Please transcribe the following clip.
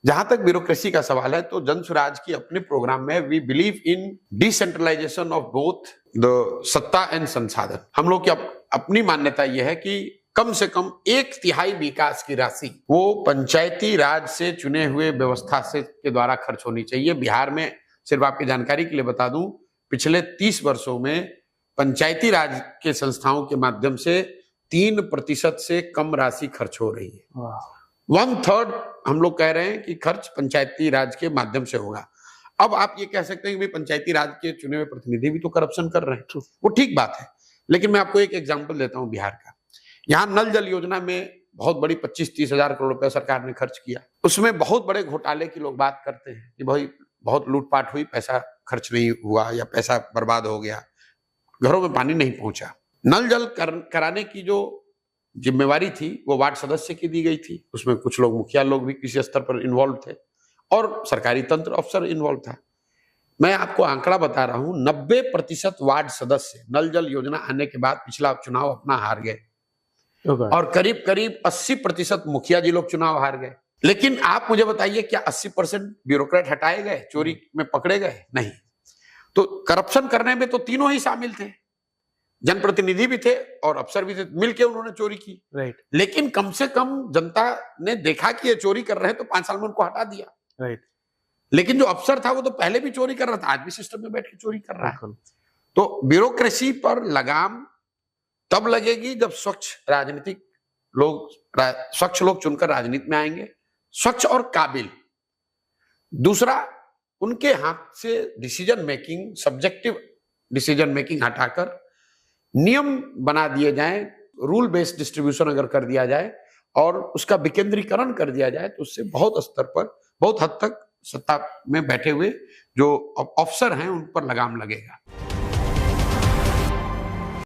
जहां तक ब्यूरोक्रेसी का सवाल है तो जन स्वराज की अपने प्रोग्राम में we believe in decentralization of both the सत्ता एंड संसाधन। हम लोग की अपनी मान्यता यह है कि कम से कम 1/3 विकास की राशि वो पंचायती राज से चुने हुए व्यवस्था से के द्वारा खर्च होनी चाहिए। बिहार में सिर्फ आपकी जानकारी के लिए बता दूं, पिछले 30 वर्षों में पंचायती राज के संस्थाओं के माध्यम से 3% से कम राशि खर्च हो रही है। 1/3 हम लोग कह रहे हैं कि खर्च पंचायती राज के माध्यम से होगा। अब आप ये कह सकते हैं कि पंचायती राज के चुने हुए प्रतिनिधि भी तो करप्शन कर रहे हैं, वो ठीक बात है, लेकिन मैं आपको एक एग्जांपल देता हूं बिहार का। यहाँ नल जल योजना में बहुत बड़ी 25-30 हजार करोड़ रुपए सरकार ने खर्च किया। उसमें बहुत बड़े घोटाले की लोग बात करते हैं कि भाई बहुत लूटपाट हुई, पैसा खर्च नहीं हुआ या पैसा बर्बाद हो गया, घरों में पानी नहीं पहुंचा। नल जल कराने की जो जिम्मेवारी थी वो वार्ड सदस्य की दी गई थी। उसमें कुछ लोग, मुखिया लोग भी किसी स्तर पर इन्वॉल्व थे और सरकारी तंत्र अफसर इन्वॉल्व था। मैं आपको आंकड़ा बता रहा हूं, 90% वार्ड सदस्य नल जल योजना आने के बाद पिछला चुनाव अपना हार गए और करीब करीब 80% मुखिया जी लोग चुनाव हार गए। लेकिन आप मुझे बताइए, क्या 80% ब्यूरोक्रेट हटाए गए, चोरी में पकड़े गए? नहीं। तो करप्शन करने में तो तीनों ही शामिल थे, जनप्रतिनिधि भी थे और अफसर भी थे, मिलकर उन्होंने चोरी की। राइट। लेकिन कम से कम जनता ने देखा कि ये चोरी कर रहे हैं तो 5 साल में उनको हटा दिया। राइट। लेकिन जो अफसर था वो तो पहले भी चोरी कर रहा था, आज भी सिस्टम में बैठ के चोरी कर रहा है। तो ब्यूरोक्रेसी पर लगाम तब लगेगी जब स्वच्छ लोग चुनकर राजनीति में आएंगे, स्वच्छ और काबिल। दूसरा, उनके हाथ से decision making, subjective decision making हटाकर नियम बना दिए जाएं, रूल बेस्ड डिस्ट्रीब्यूशन अगर कर दिया जाए और उसका विकेंद्रीकरण कर दिया जाए तो उससे बहुत स्तर पर, बहुत हद तक सत्ता में बैठे हुए जो अफसर हैं उन पर लगाम लगेगा।